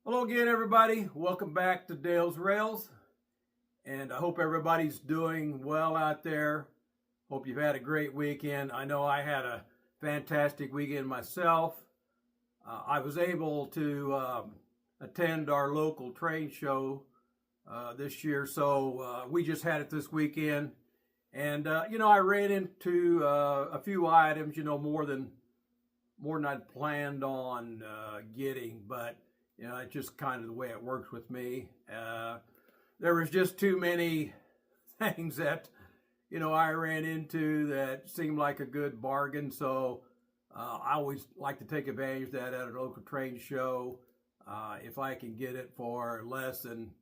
Hello again, everybody. Welcome back to Dale's Rails, and I hope everybody's doing well out there. Hope you've had a great weekend. I know I had a fantastic weekend myself. I was able to attend our local trade show this year, so we just had it this weekend. And I ran into a few items, more than I'd planned on getting, but it's just kind of the way it works with me. There was just too many things that, I ran into that seemed like a good bargain. So I always like to take advantage of that at a local trade show. If I can get it for less than,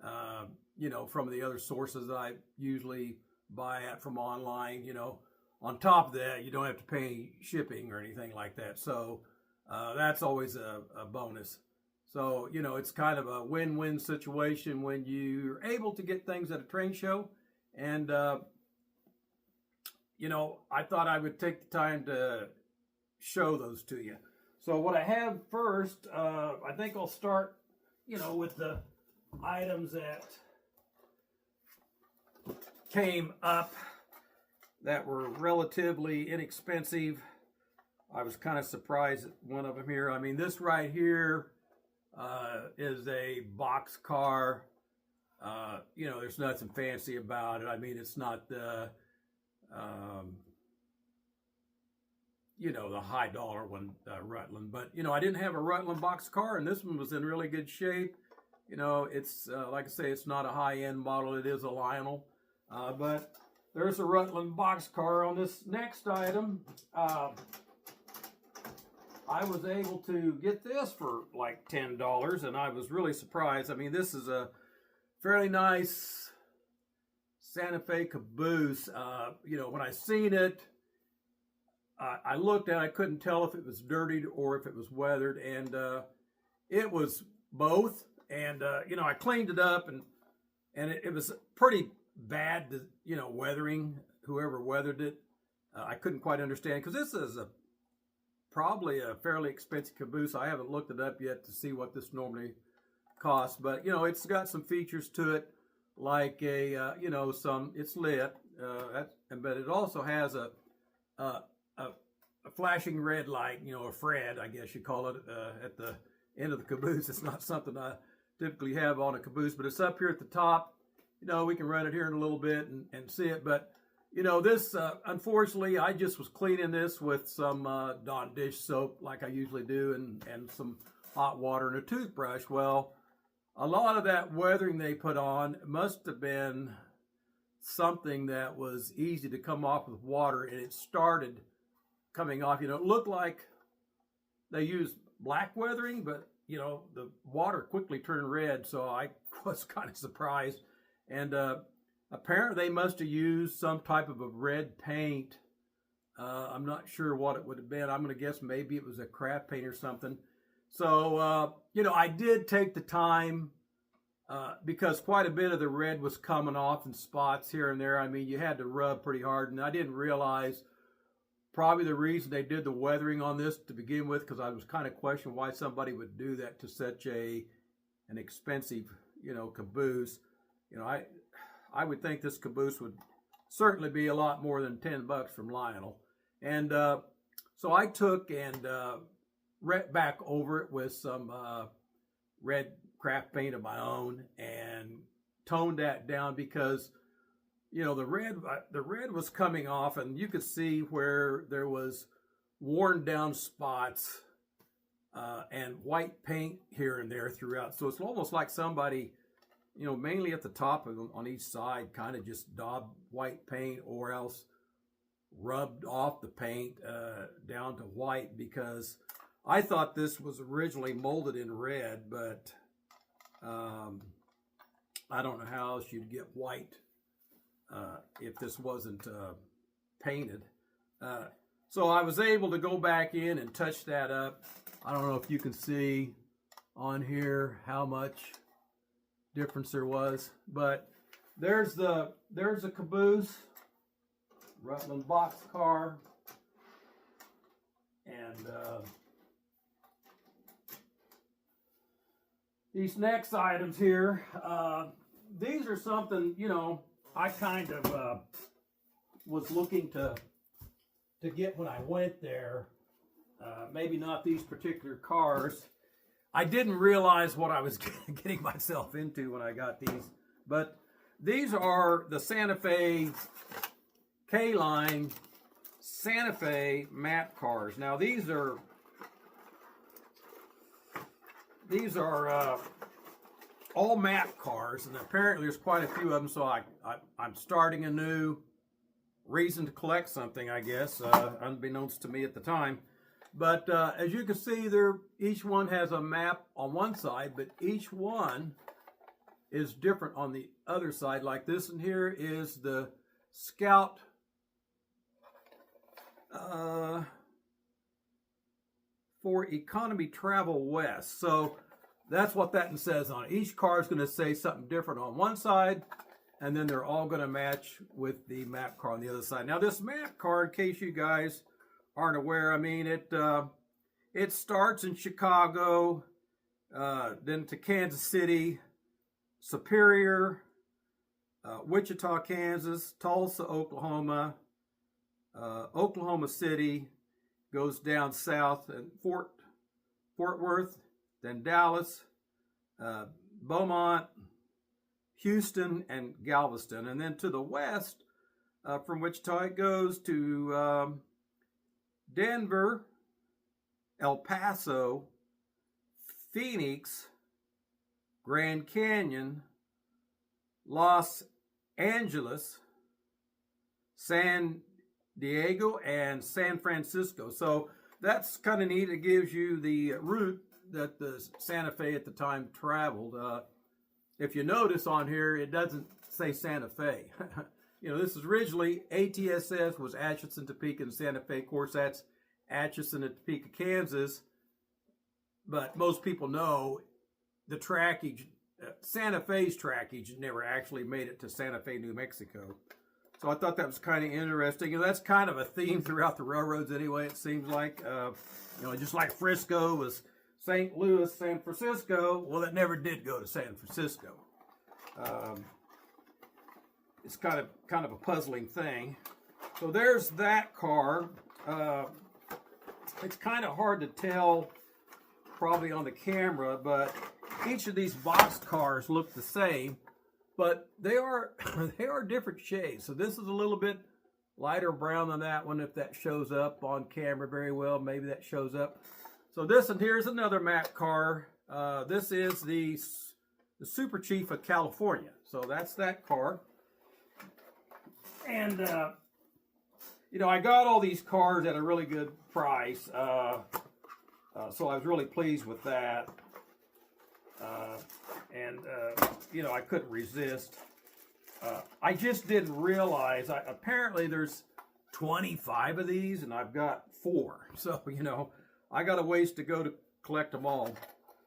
from the other sources that I usually buy at from online, on top of that, you don't have to pay shipping or anything like that. So that's always a bonus. So, it's kind of a win-win situation when you're able to get things at a trade show. And, I thought I would take the time to show those to you. So what I have first, I think I'll start, with the items that came up that were relatively inexpensive. I was kind of surprised at one of them here. I mean, this right here is a box car. There's nothing fancy about it. I mean, it's not the, the high dollar one, Rutland. But, I didn't have a Rutland box car, and this one was in really good shape. It's, like I say, it's not a high-end model. It is a Lionel. But there's a Rutland box car on this next item. I was able to get this for like $10, and I was really surprised. I mean, this is a fairly nice Santa Fe Caboose. When I seen it, I looked at it, I couldn't tell if it was dirtied or if it was weathered, and it was both. And, I cleaned it up, and it was pretty bad, weathering, whoever weathered it. I couldn't quite understand, because this is probably a fairly expensive caboose. I haven't looked it up yet to see what this normally costs, but it's got some features to it, like it's lit, but it also has a flashing red light, a Fred, I guess you call it, at the end of the caboose. It's not something I typically have on a caboose, but it's up here at the top. We can run it here in a little bit and see it, but this, unfortunately, I just was cleaning this with some Dawn dish soap like I usually do, and some hot water and a toothbrush. Well, a lot of that weathering they put on must have been something that was easy to come off with water, and it started coming off. It looked like they used black weathering, but, the water quickly turned red, so I was kind of surprised. And apparently they must have used some type of a red paint. I'm not sure what it would have been. I'm going to guess maybe it was a craft paint or something. So, I did take the time because quite a bit of the red was coming off in spots here and there. I mean, you had to rub pretty hard, and I didn't realize probably the reason they did the weathering on this to begin with, because I was kind of questioning why somebody would do that to such an expensive, caboose. I would think this caboose would certainly be a lot more than $10 from Lionel. And so I took and went back over it with some red craft paint of my own and toned that down, because the red was coming off, and you could see where there was worn down spots and white paint here and there throughout. So it's almost like somebody, mainly at the top on each side, kind of just daubed white paint, or else rubbed off the paint down to white, because I thought this was originally molded in red, but I don't know how else you'd get white if this wasn't painted. So I was able to go back in and touch that up. I don't know if you can see on here how much difference there was, but there's a Caboose Rutland box car, and these next items here, these are something, you know, I kind of was looking to get when I went there. Maybe not these particular cars. I didn't realize what I was getting myself into when I got these. But these are the Santa Fe K-Line Santa Fe map cars. Now these are all map cars, and apparently there's quite a few of them. So I'm starting a new reason to collect something, I guess, unbeknownst to me at the time. But as you can see, each one has a map on one side, but each one is different on the other side. Like this one here is the Scout for Economy Travel West. So that's what that one says on it. Each car is going to say something different on one side, and then they're all going to match with the map car on the other side. Now this map car, in case you guys aren't aware, I mean, it starts in Chicago, then to Kansas City, Superior, Wichita, Kansas, Tulsa, Oklahoma, Oklahoma City, goes down south, and Fort Worth, then Dallas, Beaumont, Houston, and Galveston. And then to the west, from Wichita, it goes to Denver, El Paso, Phoenix, Grand Canyon, Los Angeles, San Diego, and San Francisco. So that's kind of neat. It gives you the route that the Santa Fe at the time traveled. If you notice on here, it doesn't say Santa Fe. You know, this is originally ATSS was Atchison, Topeka, and Santa Fe. Of course, that's Atchison and Topeka, Kansas. But most people know the trackage, Santa Fe's trackage never actually made it to Santa Fe, New Mexico. So I thought that was kind of interesting. And that's kind of a theme throughout the railroads anyway, it seems like. You know, just like Frisco was St. Louis, San Francisco. Well, it never did go to San Francisco. It's kind of a puzzling thing. So there's that car. It's kind of hard to tell probably on the camera, but each of these box cars look the same, but they are different shades. So this is a little bit lighter brown than that one. If that shows up on camera very well, maybe that shows up. So this one here is another map car. This is the Super Chief of California. So that's that car. And you know, I got all these cars at a really good price, so I was really pleased with that. You know, I couldn't resist. I just didn't realize, apparently there's 25 of these, and I've got 4. So, you know, I got a ways to go to collect them all.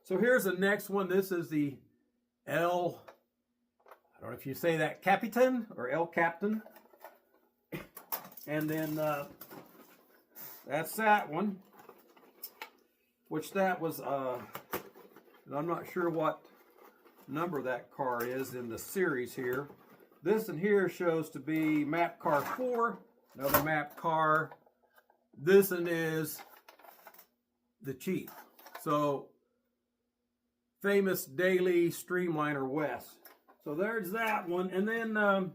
So here's the next one. This is the I don't know if you say that, Capitan or El Captain. And then that's that one, which that was, I'm not sure what number that car is in the series here. This one here shows to be map car 4, another map car. This one is the Chief. So, famous daily Streamliner West. So there's that one. And then,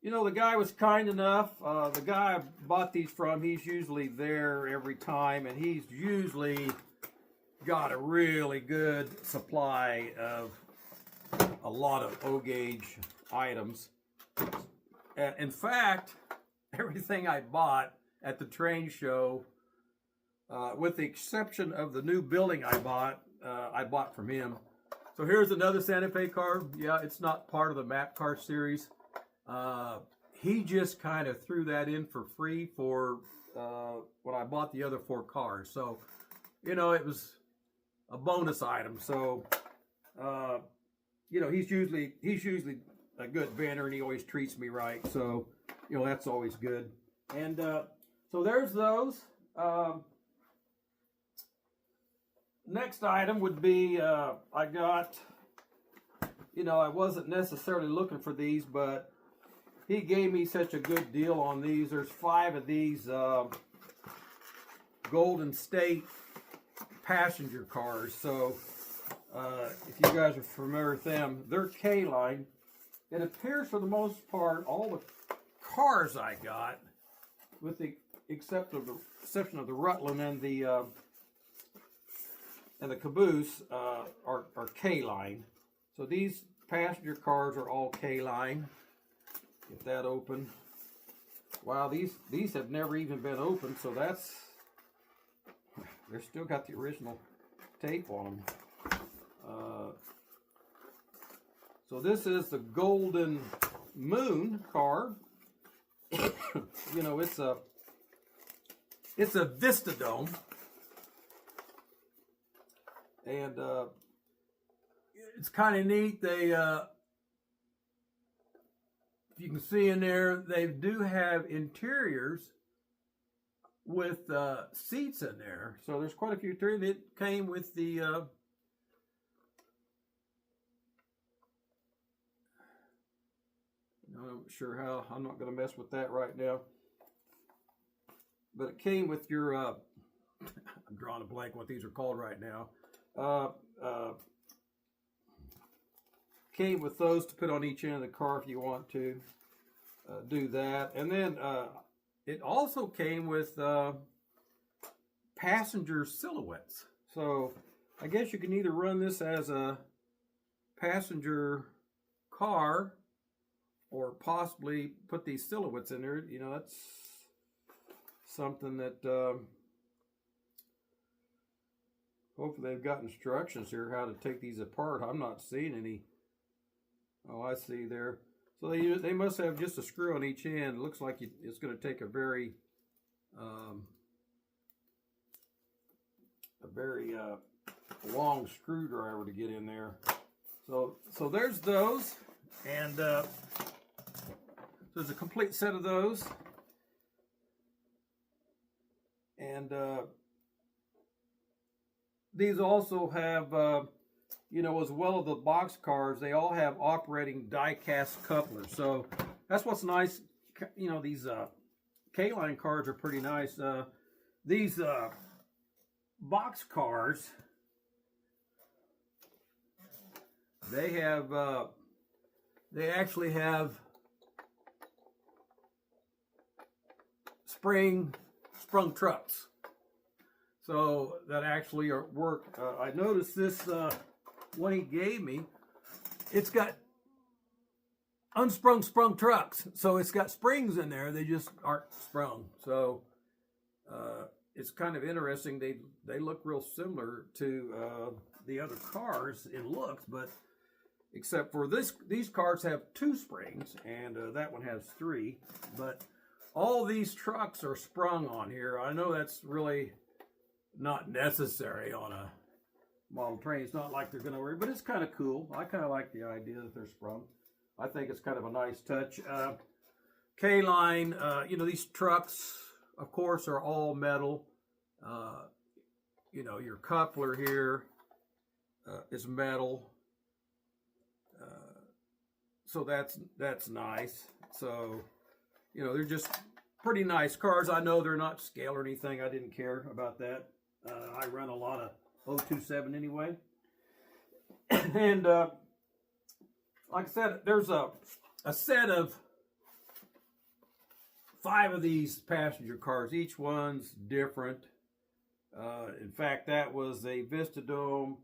you know, the guy was kind enough. The guy I bought these from, he's usually there every time, and he's usually got a really good supply of a lot of O-gauge items. In fact, everything I bought at the train show, with the exception of the new building I bought from him. So here's another Santa Fe car. Yeah, it's not part of the map car series. He just kind of threw that in for free for when I bought the other 4 cars. So, you know, it was a bonus item. So, you know, he's usually a good vendor, and he always treats me right. So, you know, that's always good. And so there's those. next item would be, I got, I wasn't necessarily looking for these, but he gave me such a good deal on these. There's 5 of these Golden State passenger cars. So if you guys are familiar with them, they're K-line. It appears for the most part all the cars I got, with the exception of the Rutland and the Caboose, are K-line. So these passenger cars are all K-line. Get that open. Wow, these have never even been opened, so they're still got the original tape on them. So this is the Golden Moon car. It's a Vistadome, and it's kind of neat. They, if you can see in there, they do have interiors with seats in there. So there's quite a few interiors. It came with the I'm not sure how. I'm not going to mess with that right now. But it came with your I'm drawing a blank what these are called right now. Came with those to put on each end of the car if you want to do that. And then it also came with passenger silhouettes. So I guess you can either run this as a passenger car or possibly put these silhouettes in there. That's something that hopefully they've got instructions here how to take these apart. I'm not seeing any. Oh, I see there. So they must have just a screw on each end. It looks like it's going to take a very long screwdriver to get in there. So there's those, and there's a complete set of those. And these also have, as well as the box cars, they all have operating die-cast couplers. So that's what's nice. These K-line cars are pretty nice. These box cars, they actually have sprung trucks, so that actually work. I noticed this one he gave me, it's got sprung trucks, so it's got springs in there. They just aren't sprung. So it's kind of interesting. They look real similar to the other cars in looks, but except for these cars have 2 springs, and that one has 3. But all these trucks are sprung on here. I know that's really not necessary on a model train. It's not like they're going to worry, but it's kind of cool. I kind of like the idea that they're sprung. I think it's kind of a nice touch. K-line, these trucks, of course, are all metal. Your coupler here is metal. So that's nice. So, they're just pretty nice cars. I know they're not scale or anything. I didn't care about that. I run a lot of 027 anyway. And like I said, there's a set of 5 of these passenger cars. Each one's different. In fact, that was a Vistadome.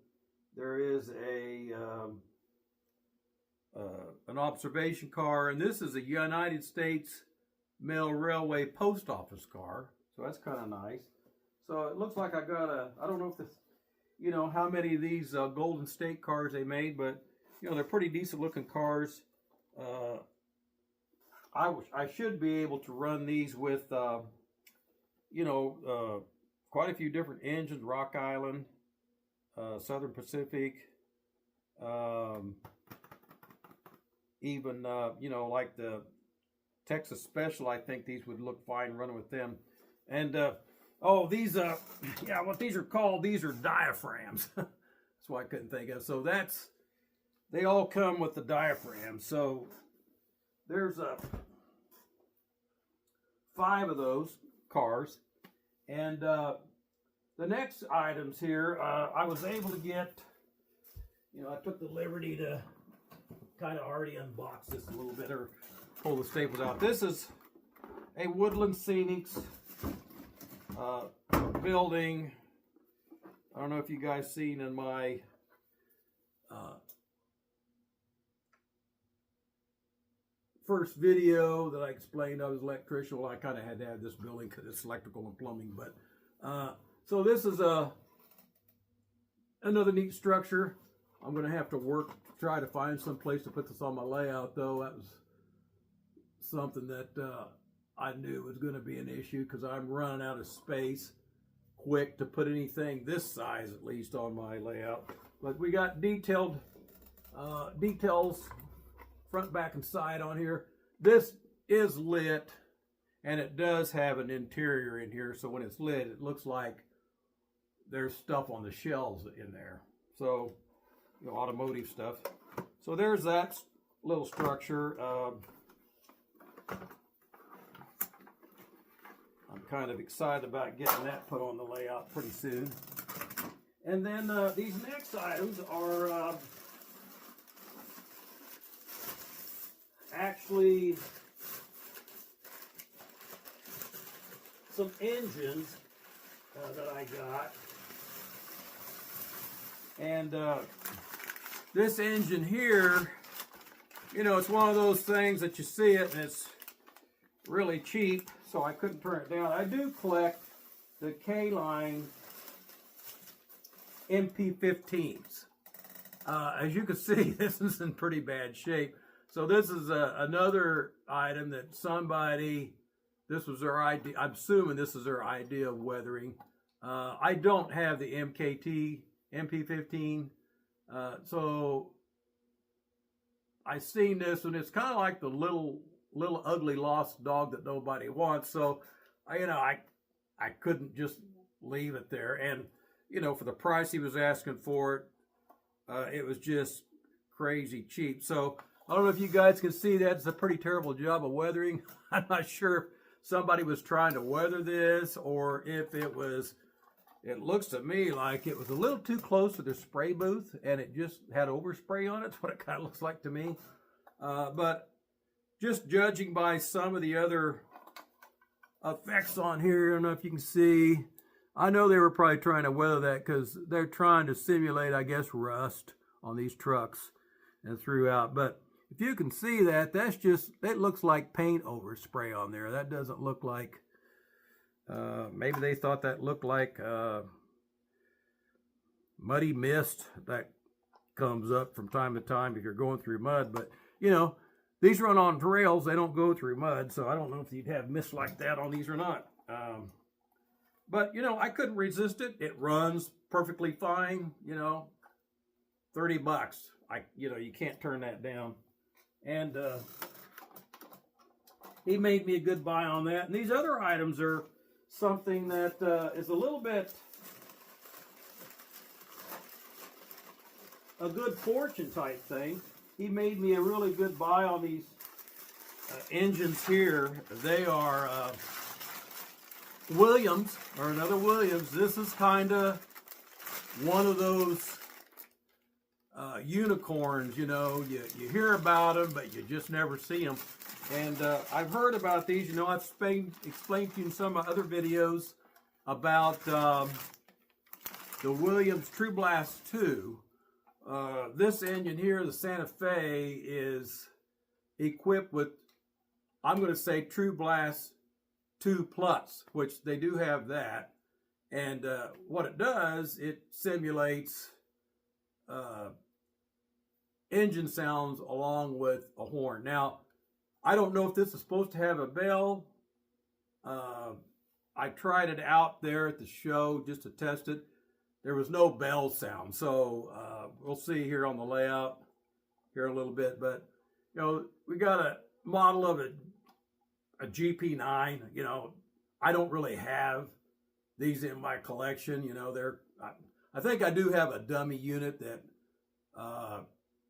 There is an observation car, and this is a United States Mail Railway Post Office car. So that's kind of nice. So it looks like I got I don't know if this, how many of these Golden State cars they made, but they're pretty decent looking cars. I should be able to run these with quite a few different engines. Rock Island, Southern Pacific, even like the Texas Special. I think these would look fine running with them. And Oh, these, yeah, what these are called, these are diaphragms. That's what I couldn't think of. So they all come with the diaphragm. So there's 5 of those cars. And the next items here, I was able to get, I took the liberty to kind of already unbox this a little bit or pull the staples out. This is a Woodland Scenics building. I don't know if you guys seen in my first video that I explained I was an electrician. Well, I kind of had to have this building because it's electrical and plumbing. But so this is another neat structure. I'm going to have to try to find some place to put this on my layout, though. That was something that I knew was going to be an issue because I'm running out of space quick to put anything this size, at least, on my layout. But we got details front, back, and side on here. This is lit, and it does have an interior in here, so when it's lit, it looks like there's stuff on the shelves in there. So, automotive stuff. So there's that little structure. I'm kind of excited about getting that put on the layout pretty soon. And then these next items are actually some engines that I got. And this engine here, it's one of those things that you see it and it's really cheap, so I couldn't turn it down. I do collect the K-Line MP15s. As you can see, this is in pretty bad shape. So this is another item that this was their idea. I'm assuming this is their idea of weathering. I don't have the MP15, so I seen this, and it's kind of like the little ugly lost dog that nobody wants. So I couldn't just leave it there. And for the price he was asking for it was just crazy cheap. So I don't know if you guys can see that. It's a pretty terrible job of weathering. I'm not sure if somebody was trying to weather this or if it looks to me like it was a little too close to the spray booth and it just had overspray on it. That's what it kind of looks like to me. But just judging by some of the other effects on here, I don't know if you can see. I know they were probably trying to weather that because they're trying to simulate, I guess, rust on these trucks and throughout. But if you can see that, it looks like paint overspray on there. That doesn't look like, maybe they thought that looked like muddy mist that comes up from time to time if you're going through mud. But, these run on rails. They don't go through mud, so I don't know if you'd have mist like that on these or not. But, I couldn't resist it. It runs perfectly fine, $30. You can't turn that down. And he made me a good buy on that. And these other items are something that is a little bit a good fortune type thing. He made me a really good buy on these engines here. They are Williams, or another Williams. This is kind of one of those unicorns, you hear about them, but you just never see them. And I've heard about these. I've explained to you in some of my other videos about the Williams True Blast 2. This engine here, the Santa Fe, is equipped with, I'm going to say, True Blast 2 Plus, which they do have that. And what it does, it simulates engine sounds along with a horn. Now, I don't know if this is supposed to have a bell. I tried it out there at the show just to test it. There was no bell sound. So we'll see here on the layout here a little bit. But, we got a model of a GP9. I don't really have these in my collection. You know, I think I do have a dummy unit that I'm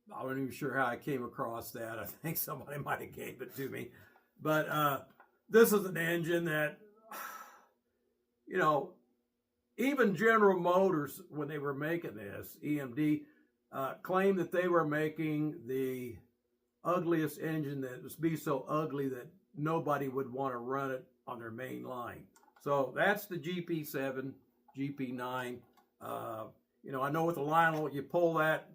not even sure how I came across that. I think somebody might have gave it to me. But this is an engine that, you know, even General Motors, when they were making this, EMD, claimed that they were making the ugliest engine that would be so ugly that nobody would want to run it on their main line. So that's the GP7, GP9. You know, I know with the Lionel, you pull that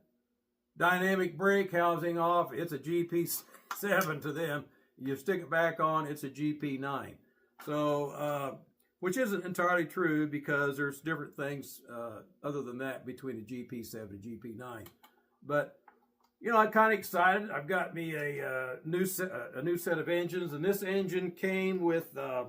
dynamic brake housing off, it's a GP7 to them. You stick it back on, it's a GP9. So, which isn't entirely true because there's different things other than that between a GP7 and GP9. But, you know, I'm kind of excited. I've got me a new set of engines, and this engine came with it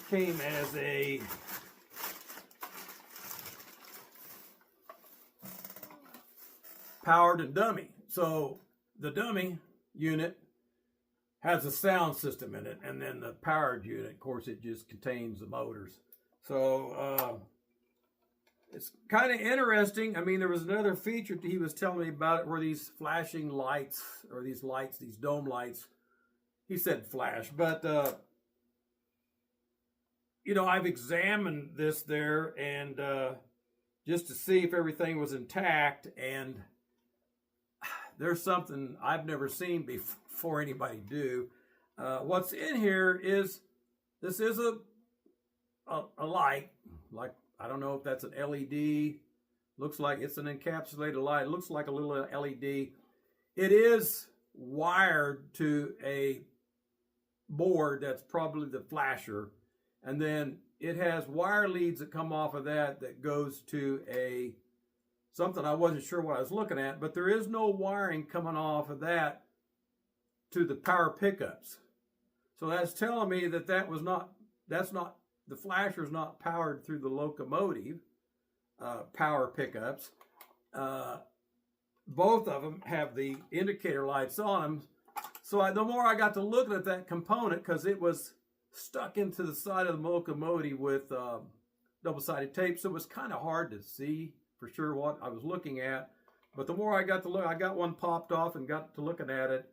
came as a powered and dummy. So the dummy unit has a sound system in it, and then the powered unit, of course, it just contains the motors. So it's kind of interesting. I mean, there was another feature he was telling me about it where these flashing lights, or these lights, these dome lights, he said flash, but you know, I've examined this there and just to see if everything was intact, and there's something I've never seen before anybody do. What's in here is, this is a light, like, I don't know if that's an LED. Looks like it's an encapsulated light. It looks like a little LED. It is wired to a board that's probably the flasher. And then it has wire leads that come off of that goes to something I wasn't sure what I was looking at, but there is no wiring coming off of that to the power pickups. So that's telling me that the flasher's not powered through the Locomotive power pickups. Both of them have the indicator lights on them. So the more I got to looking at that component, because it was stuck into the side of the Locomotive with double-sided tape, so it was kind of hard to see for sure what I was looking at. But the more I got to look, I got one popped off and got to looking at it,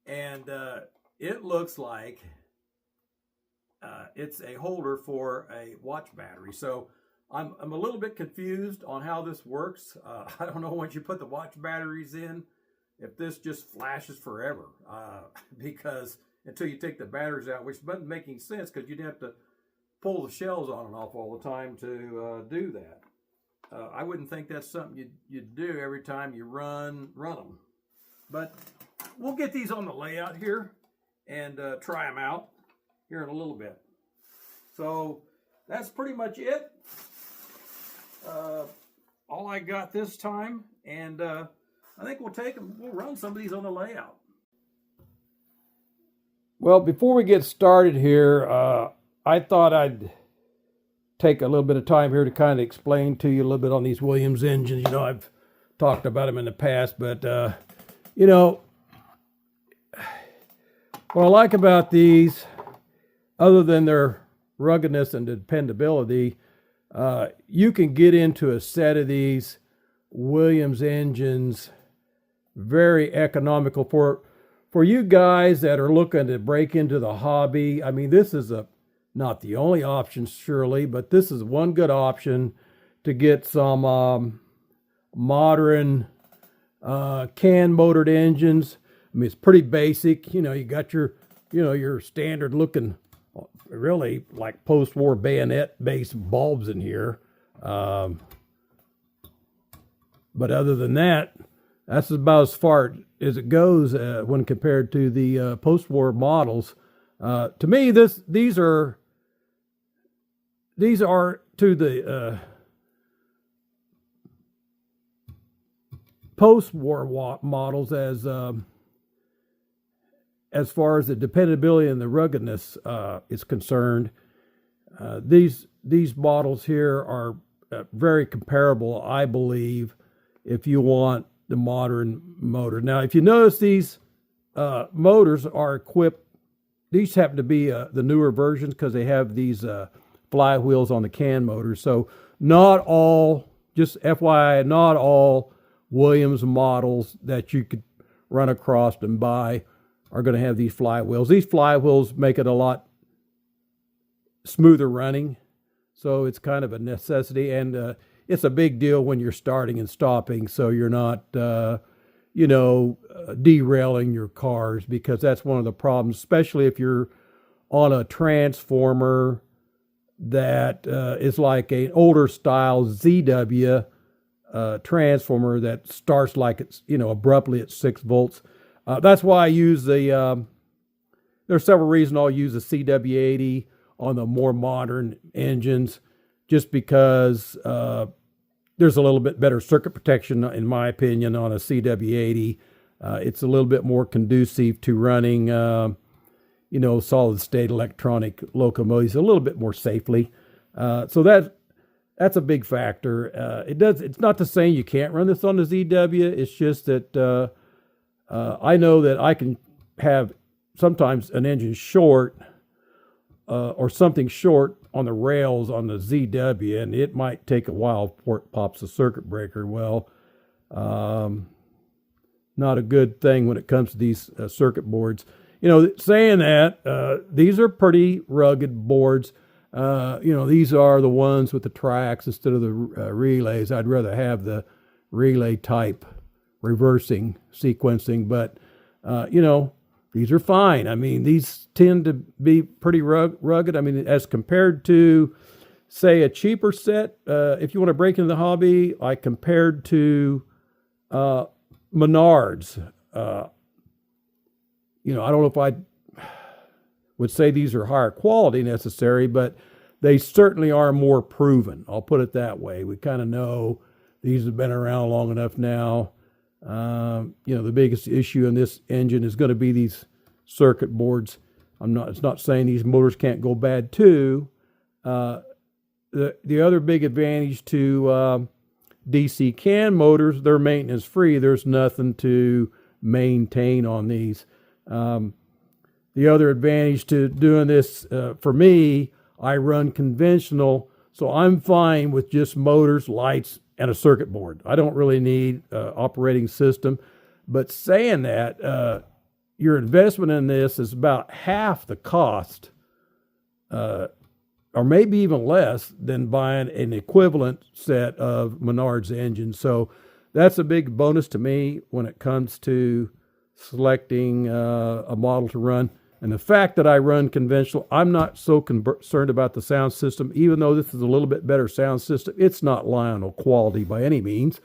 and it looks like it's a holder for a watch battery. So I'm a little bit confused on how this works. I don't know, once you put the watch batteries in, if this just flashes forever, because until you take the batteries out, which doesn't make any sense because you'd have to pull the shells on and off all the time to do that. I wouldn't think that's something you'd do every time you run them. But we'll get these on the layout here and try them out here in a little bit. So that's pretty much it. All I got this time, and I think we'll run some of these on the layout. Well, before we get started here, I thought I'd take a little bit of time here to kind of explain to you a little bit on these Williams engines. You know, I've talked about them in the past, but, you know, what I like about these, other than their ruggedness and dependability, you can get into a set of these Williams engines very economical for you guys that are looking to break into the hobby. I mean, this is not the only option, surely, but this is one good option to get some modern can-motored engines. I mean, it's pretty basic. You know, you got your standard looking, really like post-war bayonet-based bulbs in here. But other than that, that's about as far as it goes when compared to the post-war models. To me, these are to the post-war models as far as the dependability and the ruggedness is concerned. These models here are very comparable, I believe, if you want the modern motor. Now, if you notice, these motors are equipped, these happen to be the newer versions because they have these flywheels on the can motors. So not all, just FYI, not all Williams models that you could run across and buy are going to have these flywheels. These flywheels make it a lot smoother running, so it's kind of a necessity, and it's a big deal when you're starting and stopping, so you're not derailing your cars, because that's one of the problems, especially if you're on a transformer that is like an older style ZW transformer that starts like it's, abruptly at 6 volts. That's why I use the, there's several reasons I'll use the CW80 on the more modern engines, just because there's a little bit better circuit protection, in my opinion, on a CW80. It's a little bit more conducive to running, solid state electronic locomotives a little bit more safely. So that's a big factor. It's not to say you can't run this on the ZW. It's just that I know that I can have sometimes an engine short or something short on the rails on the ZW, and it might take a while before it pops the circuit breaker. Well, not a good thing when it comes to these circuit boards. Saying that, these are pretty rugged boards. These are the ones with the tracks instead of the relays. I'd rather have the relay type reversing sequencing, but these are fine. I mean, these tend to be pretty rugged. I mean, as compared to, say, a cheaper set, if you want to break into the hobby, like compared to Menards. I don't know if I would say these are higher quality necessary, but they certainly are more proven. I'll put it that way. We kind of know these have been around long enough now. The biggest issue in this engine is going to be these circuit boards. It's not saying these motors can't go bad too. The other big advantage to DC can motors, they're maintenance free. There's nothing to maintain on these. The other advantage to doing this, for me, I run conventional, so I'm fine with just motors, lights, and a circuit board. I don't really need operating system. But saying that, your investment in this is about half the cost, or maybe even less, than buying an equivalent set of Menards engines. So that's a big bonus to me when it comes to selecting a model to run. And the fact that I run conventional, I'm not so concerned about the sound system. Even though this is a little bit better sound system, it's not Lionel quality by any means.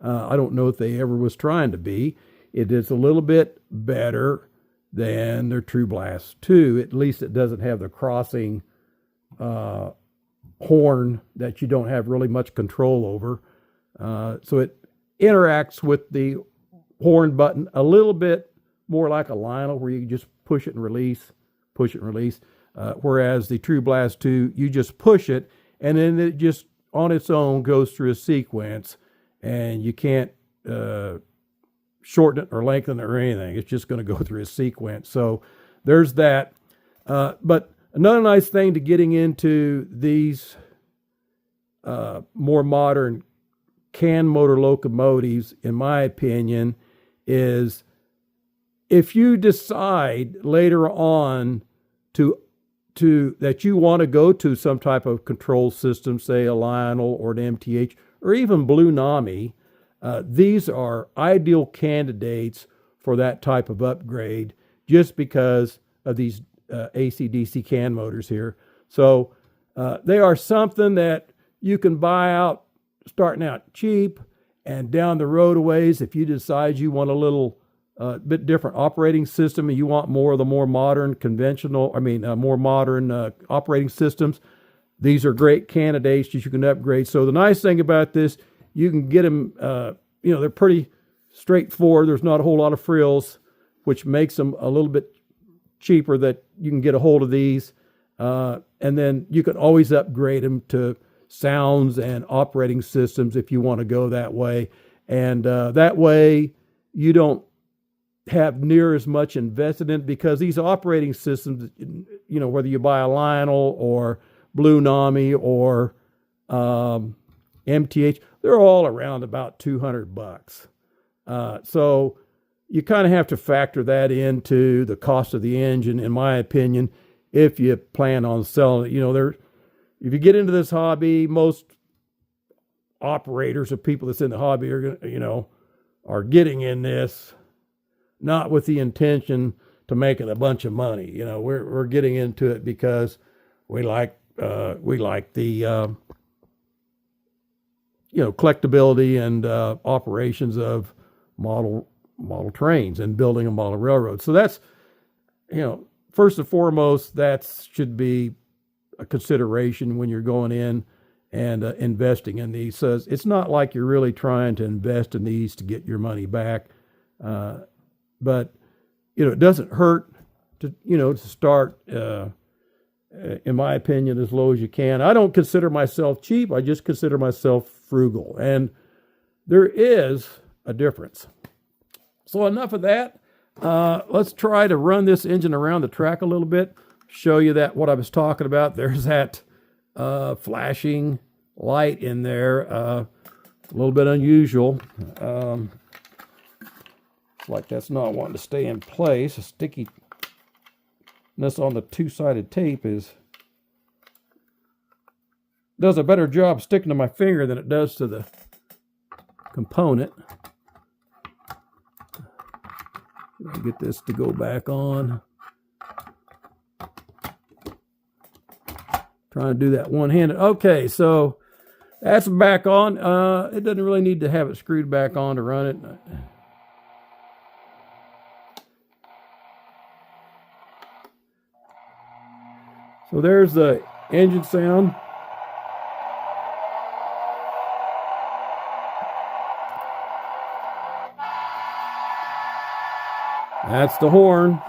I don't know if they ever was trying to be. It is a little bit better than their True Blast 2. At least it doesn't have the crossing horn that you don't have really much control over. So it interacts with the horn button a little bit more like a Lionel, where you just push it and release, whereas the True Blast 2, you just push it, and then it just on its own goes through a sequence, and you can't shorten it or lengthen it or anything. It's just going to go through a sequence. So there's that. But another nice thing to getting into these more modern can motor locomotives, in my opinion, is if you decide later on to that you want to go to some type of control system, say a Lionel or an MTH or even Blue Nami, these are ideal candidates for that type of upgrade, just because of these AC/DC can motors here. So they are something that you can buy out starting out cheap, and down the road a ways, if you decide you want a little bit different operating system and you want more of the more modern more modern operating systems, these are great candidates that you can upgrade. So the nice thing about this, you can get them, they're pretty straightforward. There's not a whole lot of frills, which makes them a little bit cheaper that you can get a hold of these. And then you can always upgrade them to sounds and operating systems if you want to go that way. And that way you don't have near as much invested in it, because these operating systems, you know, whether you buy a Lionel or Blue Nami or MTH, they're all around about $200. So you kind of have to factor that into the cost of the engine, in my opinion, if you plan on selling it. You know, if you get into this hobby, most operators or people that's in the hobby are going to, you know, are getting in this not with the intention to make it a bunch of money. You know, we're getting into it because we like the you know, collectability and operations of model trains and building a model railroad. So that's, you know, first and foremost, that should be a consideration when you're going in and investing in these. So it's not like you're really trying to invest in these to get your money back. But, you know, it doesn't hurt to, you know, to start, in my opinion, as low as you can. I don't consider myself cheap. I just consider myself frugal. And there is a difference. So enough of that. Let's try to run this engine around the track a little bit, show you that what I was talking about. There's that flashing light in there, a little bit unusual. It's like that's not wanting to stay in place. A stickiness on the two-sided tape does a better job sticking to my finger than it does to the component. Get this to go back on. Trying to do that one-handed. Okay, so that's back on. It doesn't really need to have it screwed back on to run it. So there's the engine sound. That's the horn.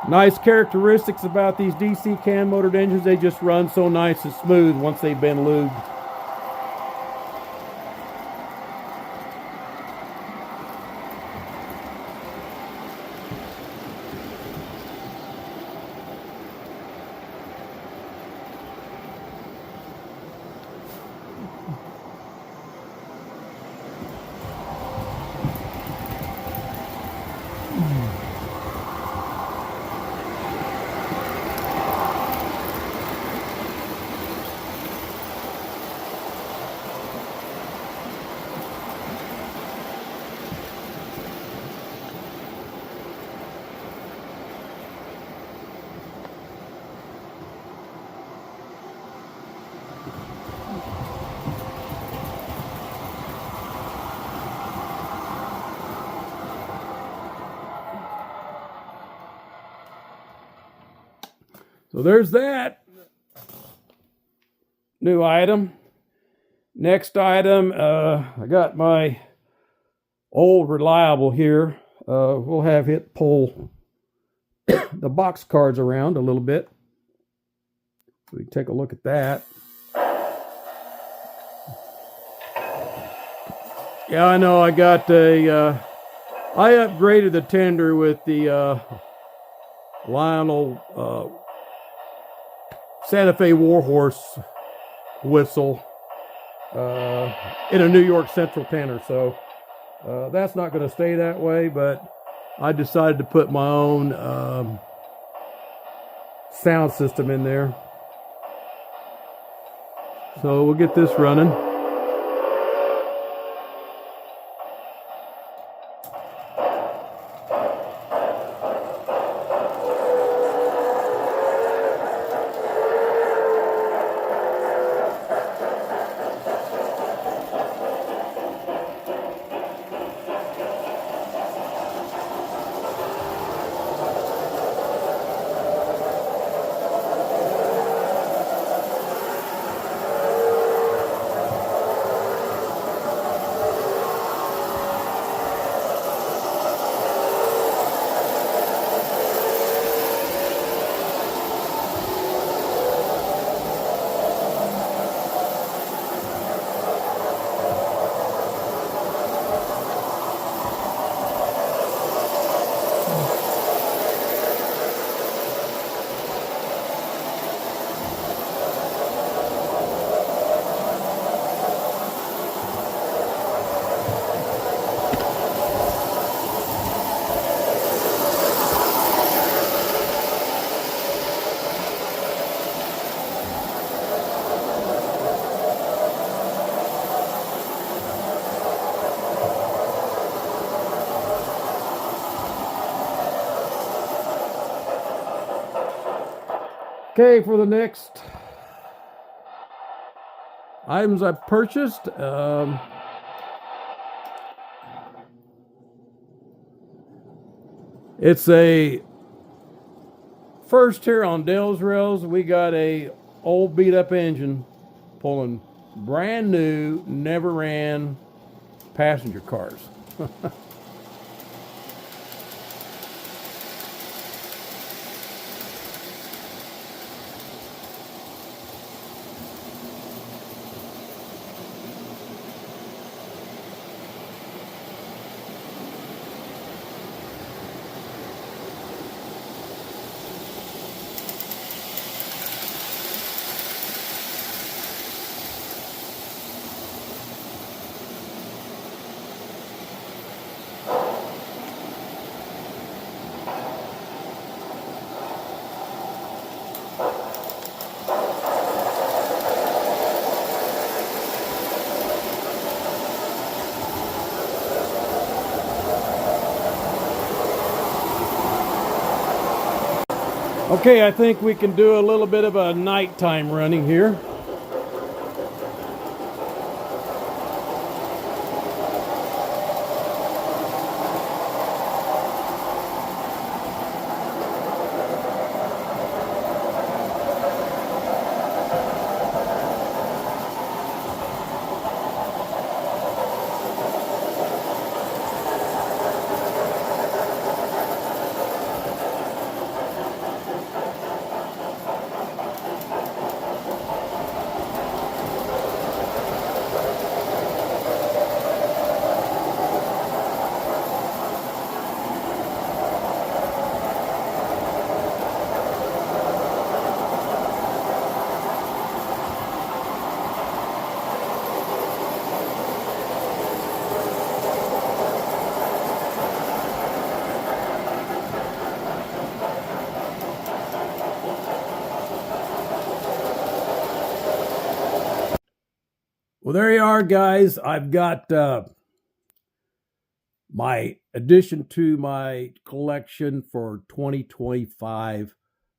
Nice characteristics about these DC can motored engines. They just run so nice and smooth once they've been lubed. So there's that new item. Next item, I got my old reliable here. We'll have it pull the box cards around a little bit. So we can take a look at that. Yeah, I know I got I upgraded the tender with the Lionel Santa Fe Warhorse whistle in a New York Central tenor. So that's not going to stay that way, but I decided to put my own sound system in there. So we'll get this running. Okay, for the next items I purchased, it's a first here on Dell's Rails. We got a old beat up engine pulling brand new, never ran passenger cars. Okay, I think we can do a little bit of a nighttime running here. Well, there you are, guys. I've got my addition to my collection for 2025.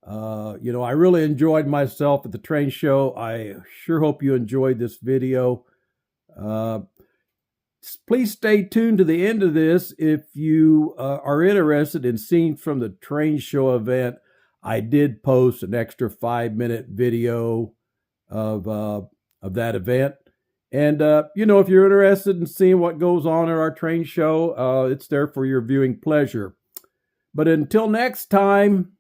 I really enjoyed myself at the train show. I sure hope you enjoyed this video. Please stay tuned to the end of this if you are interested in seeing from the train show event. I did post an extra 5-minute video of that event. And, if you're interested in seeing what goes on at our train show, it's there for your viewing pleasure. But until next time,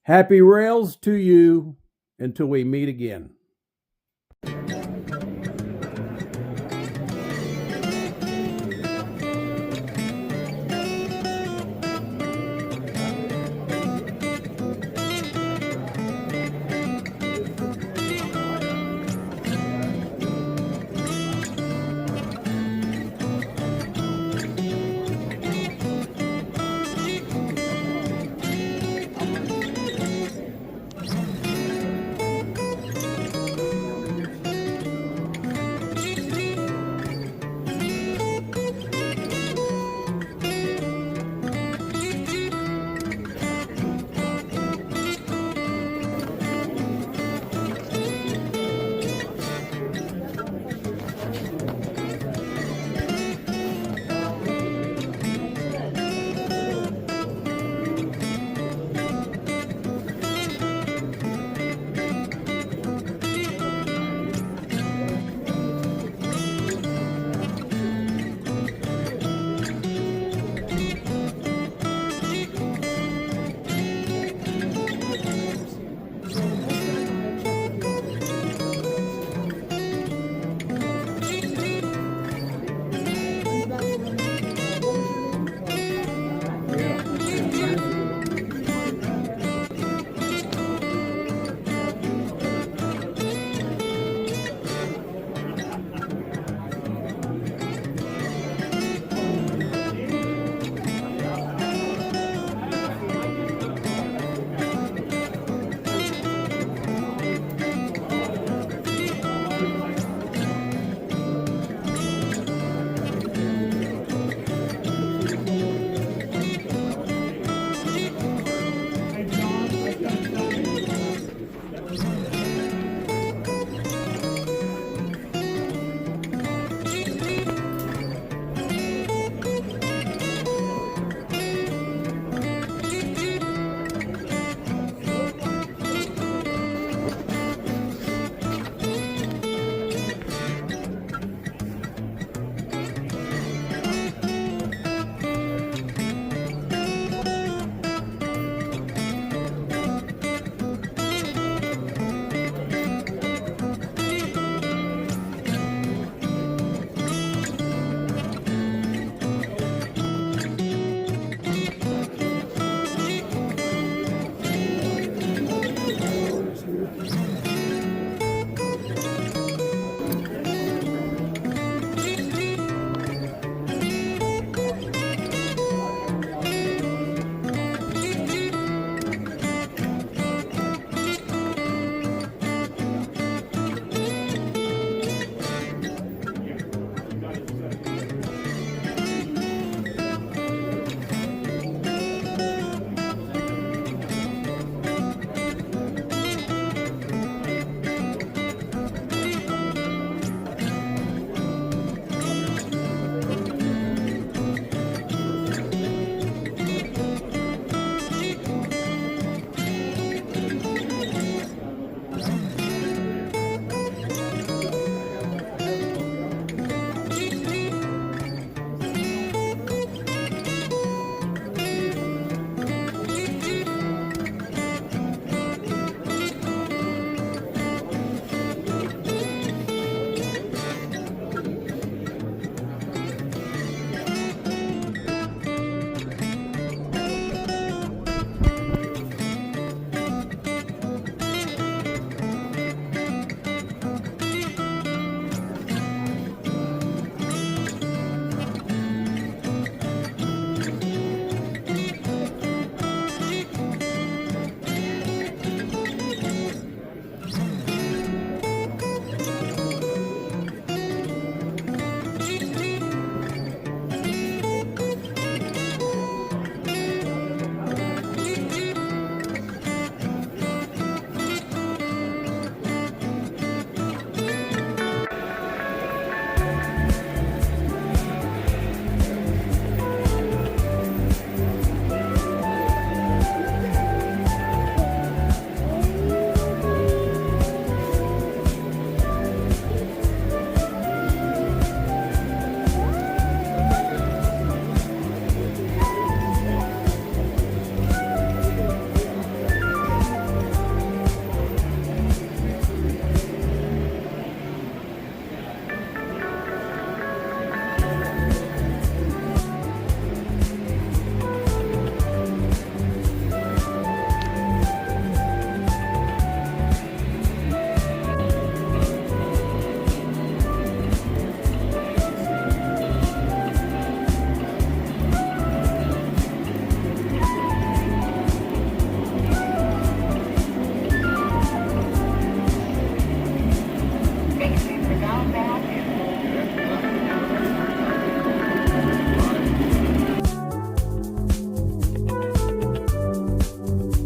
happy rails to you until we meet again.